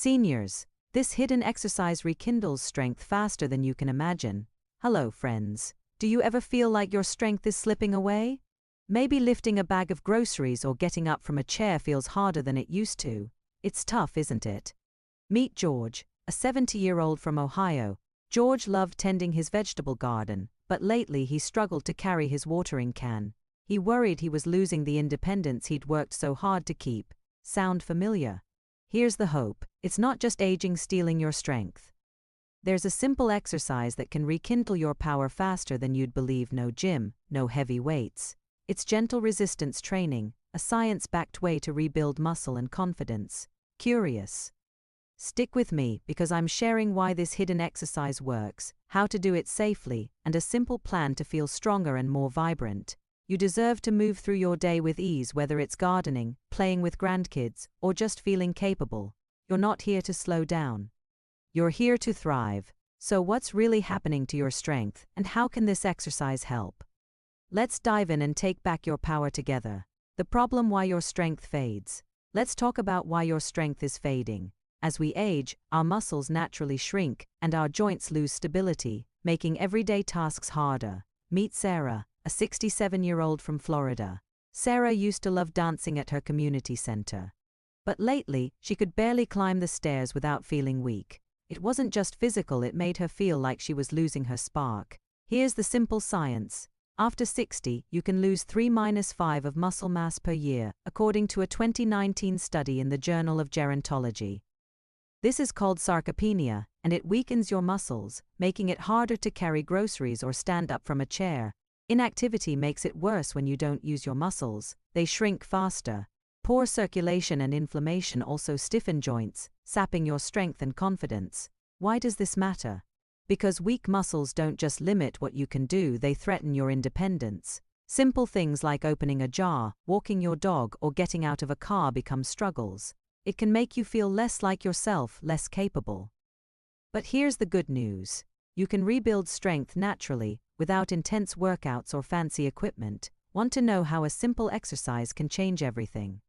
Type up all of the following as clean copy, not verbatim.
Seniors, this hidden exercise rekindles strength faster than you can imagine. Hello, friends. Do you ever feel like your strength is slipping away? Maybe lifting a bag of groceries or getting up from a chair feels harder than it used to. It's tough, isn't it? Meet George, a 70-year-old from Ohio. George loved tending his vegetable garden, but lately he struggled to carry his watering can. He worried he was losing the independence he'd worked so hard to keep. Sound familiar? Here's the hope. It's not just aging stealing your strength. There's a simple exercise that can rekindle your power faster than you'd believe. No gym, no heavy weights. It's gentle resistance training, a science-backed way to rebuild muscle and confidence. Curious? Stick with me because I'm sharing why this hidden exercise works, how to do it safely, and a simple plan to feel stronger and more vibrant. You deserve to move through your day with ease, whether it's gardening, playing with grandkids, or just feeling capable. You're not here to slow down. You're here to thrive. So what's really happening to your strength, and how can this exercise help? Let's dive in and take back your power together. The problem: why your strength fades. Let's talk about why your strength is fading. As we age, our muscles naturally shrink, and our joints lose stability, making everyday tasks harder. Meet Sarah, a 67-year-old from Florida. Sarah used to love dancing at her community center. But lately, she could barely climb the stairs without feeling weak. It wasn't just physical, it made her feel like she was losing her spark. Here's the simple science. After 60, you can lose 3–5 of muscle mass per year, according to a 2019 study in the Journal of Gerontology. This is called sarcopenia, and it weakens your muscles, making it harder to carry groceries or stand up from a chair. Inactivity makes it worse. When you don't use your muscles, they shrink faster. Poor circulation and inflammation also stiffen joints, sapping your strength and confidence. Why does this matter? Because weak muscles don't just limit what you can do, they threaten your independence. Simple things like opening a jar, walking your dog, or getting out of a car become struggles. It can make you feel less like yourself, less capable. But here's the good news. You can rebuild strength naturally, without intense workouts or fancy equipment. Want to know how a simple exercise can change everything?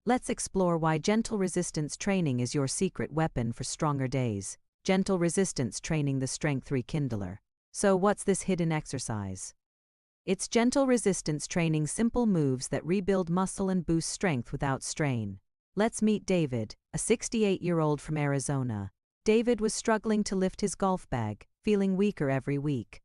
Let's explore why gentle resistance training is your secret weapon for stronger days. Gentle resistance training, the strength rekindler. So what's this hidden exercise? It's gentle resistance training, simple moves that rebuild muscle and boost strength without strain. Let's meet David, a 68-year-old from Arizona. David was struggling to lift his golf bag, feeling weaker every week.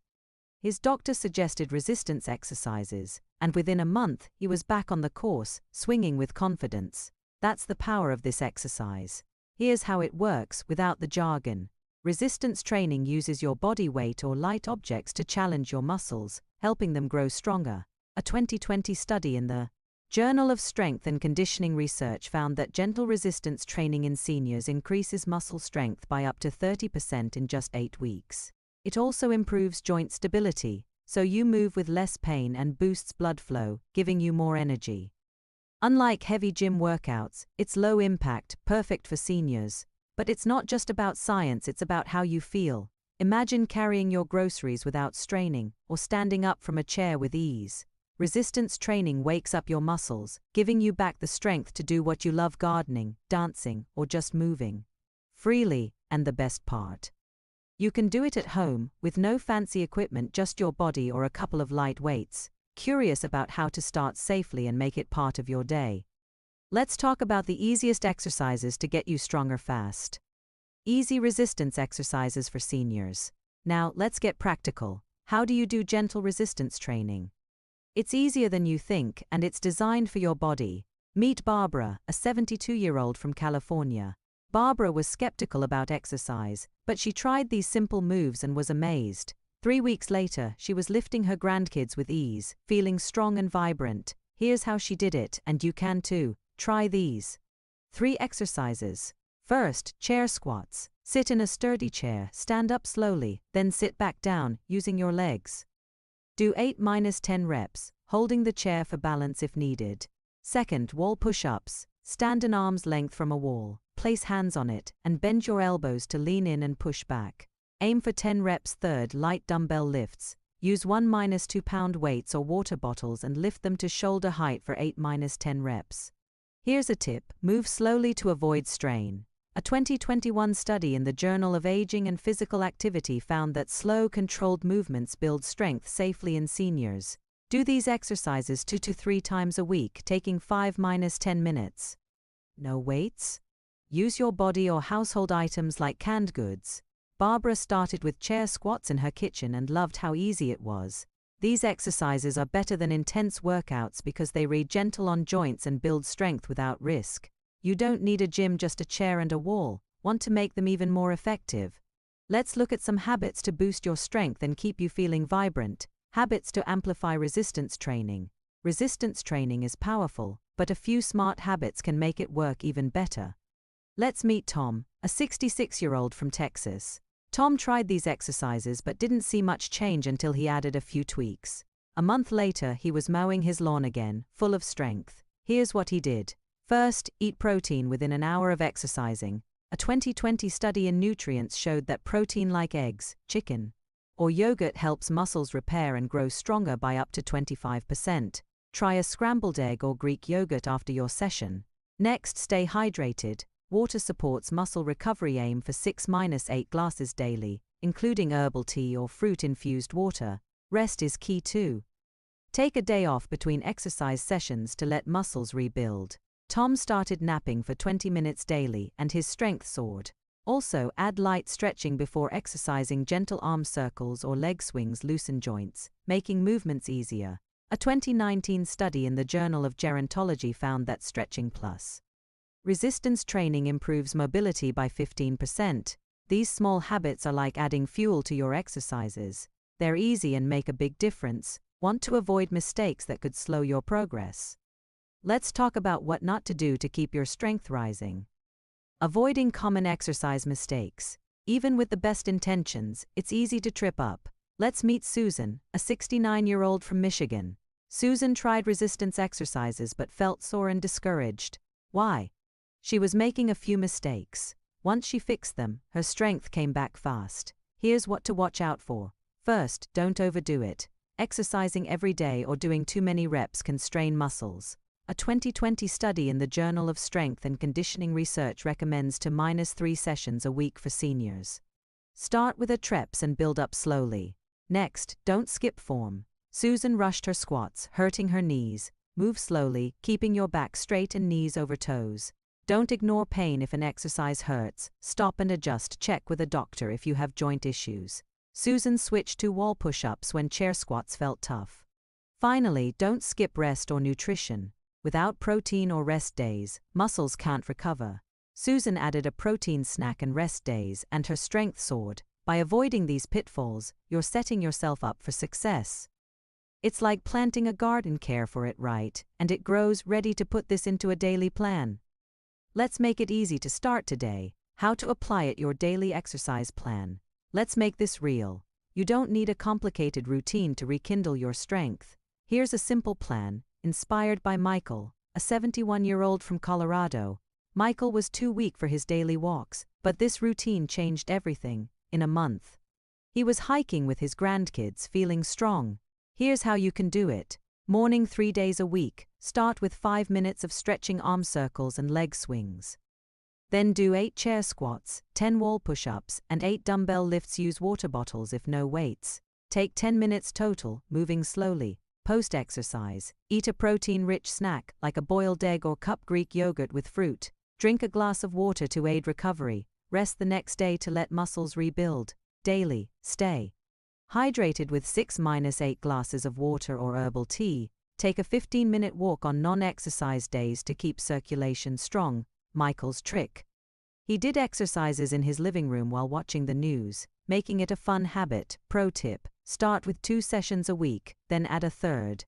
His doctor suggested resistance exercises, and within a month, he was back on the course, swinging with confidence. That's the power of this exercise. Here's how it works without the jargon. Resistance training uses your body weight or light objects to challenge your muscles, helping them grow stronger. A 2020 study in the Journal of Strength and Conditioning Research found that gentle resistance training in seniors increases muscle strength by up to 30% in just 8 weeks. It also improves joint stability, so you move with less pain, and boosts blood flow, giving you more energy. Unlike heavy gym workouts, it's low impact, perfect for seniors. But it's not just about science, it's about how you feel. Imagine carrying your groceries without straining, or standing up from a chair with ease. Resistance training wakes up your muscles, giving you back the strength to do what you love: gardening, dancing, or just moving freely. And the best part? You can do it at home, with no fancy equipment, just your body or a couple of light weights. Curious about how to start safely and make it part of your day? Let's talk about the easiest exercises to get you stronger fast. Easy resistance exercises for seniors. Now, let's get practical. How do you do gentle resistance training? It's easier than you think, and it's designed for your body. Meet Barbara, a 72-year-old from California. Barbara was skeptical about exercise, but she tried these simple moves and was amazed. 3 weeks later, she was lifting her grandkids with ease, feeling strong and vibrant. Here's how she did it, and you can too. Try these 3 exercises. First, chair squats. Sit in a sturdy chair, stand up slowly, then sit back down, using your legs. Do 8–10 reps, holding the chair for balance if needed. Second, wall push-ups. Stand an arm's length from a wall, place hands on it, and bend your elbows to lean in and push back. Aim for 10 reps. Third, light dumbbell lifts. Use 1–2 pound weights or water bottles and lift them to shoulder height for 8–10 reps. Here's a tip: move slowly to avoid strain. A 2021 study in the Journal of Aging and Physical Activity found that slow, controlled movements build strength safely in seniors. Do these exercises 2 to 3 times a week, taking 5–10 minutes. No weights? Use your body or household items like canned goods. Barbara started with chair squats in her kitchen and loved how easy it was. These exercises are better than intense workouts because they are gentle on joints and build strength without risk. You don't need a gym, just a chair and a wall. Want to make them even more effective? Let's look at some habits to boost your strength and keep you feeling vibrant. Habits to amplify resistance training. Resistance training is powerful, but a few smart habits can make it work even better. Let's meet Tom, a 66-year-old from Texas. Tom tried these exercises but didn't see much change until he added a few tweaks. A month later, he was mowing his lawn again, full of strength. Here's what he did. First, eat protein within an hour of exercising. A 2020 study in nutrients showed that protein like eggs, chicken, or yogurt helps muscles repair and grow stronger by up to 25%. Try a scrambled egg or Greek yogurt after your session. Next, stay hydrated. Water supports muscle recovery. Aim for 6–8 glasses daily, including herbal tea or fruit-infused water. Rest is key too. Take a day off between exercise sessions to let muscles rebuild. Tom started napping for 20 minutes daily and his strength soared. Also, add light stretching before exercising. Gentle arm circles or leg swings loosen joints, making movements easier. A 2019 study in the Journal of Gerontology found that stretching plus resistance training improves mobility by 15%. These small habits are like adding fuel to your exercises. They're easy and make a big difference. Want to avoid mistakes that could slow your progress? Let's talk about what not to do to keep your strength rising. Avoiding common exercise mistakes. Even with the best intentions, it's easy to trip up. Let's meet Susan, a 69-year-old from Michigan. Susan tried resistance exercises but felt sore and discouraged. Why? She was making a few mistakes. Once she fixed them, her strength came back fast. Here's what to watch out for. First, don't overdo it. Exercising every day or doing too many reps can strain muscles. A 2020 study in the Journal of Strength and Conditioning Research recommends 2–3 sessions a week for seniors. Start with 8 reps and build up slowly. Next, don't skip form. Susan rushed her squats, hurting her knees. Move slowly, keeping your back straight and knees over toes. Don't ignore pain. If an exercise hurts, stop and adjust. Check with a doctor if you have joint issues. Susan switched to wall push-ups when chair squats felt tough. Finally, don't skip rest or nutrition. Without protein or rest days, muscles can't recover. Susan added a protein snack and rest days, and her strength soared. By avoiding these pitfalls, you're setting yourself up for success. It's like planting a garden. Care for it right, and it grows. Ready to put this into a daily plan? Let's make it easy to start today. How to apply it your daily exercise plan. Let's make this real. You don't need a complicated routine to rekindle your strength. Here's a simple plan. Inspired by Michael, a 71-year-old from Colorado. Michael was too weak for his daily walks, but this routine changed everything. In a month, he was hiking with his grandkids, feeling strong. Here's how you can do it. Morning 3 days a week. Start with 5 minutes of stretching, arm circles and leg swings. Then do 8 chair squats, 10 wall push-ups, and 8 dumbbell lifts. Use water bottles if no weights. Take 10 minutes total, moving slowly. Post-exercise, eat a protein-rich snack like a boiled egg or cup Greek yogurt with fruit. Drink a glass of water to aid recovery. Rest the next day to let muscles rebuild. Daily, stay hydrated with 6–8 glasses of water or herbal tea. Take a 15-minute walk on non-exercise days to keep circulation strong. Michael's trick. He did exercises in his living room while watching the news, making it a fun habit. Pro tip. Start with 2 sessions a week, then add a third.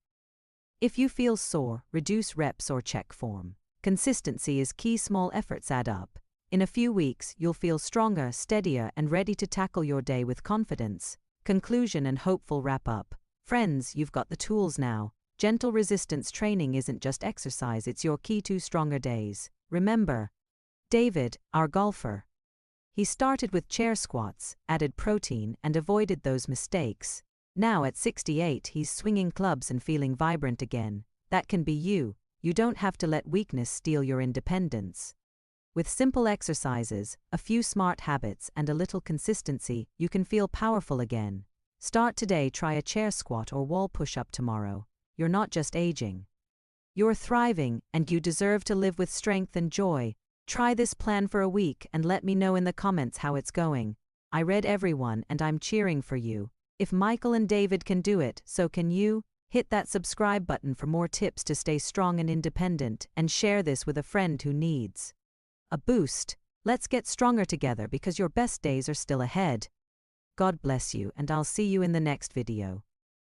If you feel sore, reduce reps or check form. Consistency is key. Small efforts add up. In a few weeks, you'll feel stronger, steadier, and ready to tackle your day with confidence. Conclusion and hopeful wrap-up. Friends, you've got the tools now. Gentle resistance training isn't just exercise, it's your key to stronger days. Remember, David, our golfer. He started with chair squats, added protein, and avoided those mistakes. Now at 68, he's swinging clubs and feeling vibrant again. That can be you. You don't have to let weakness steal your independence. With simple exercises, a few smart habits, and a little consistency, you can feel powerful again. Start today, try a chair squat or wall push-up tomorrow. You're not just aging. You're thriving, and you deserve to live with strength and joy. Try this plan for a week and let me know in the comments how it's going. I read everyone and I'm cheering for you. If Michael and David can do it, so can you. Hit that subscribe button for more tips to stay strong and independent, and share this with a friend who needs a boost. Let's get stronger together because your best days are still ahead. God bless you, and I'll see you in the next video.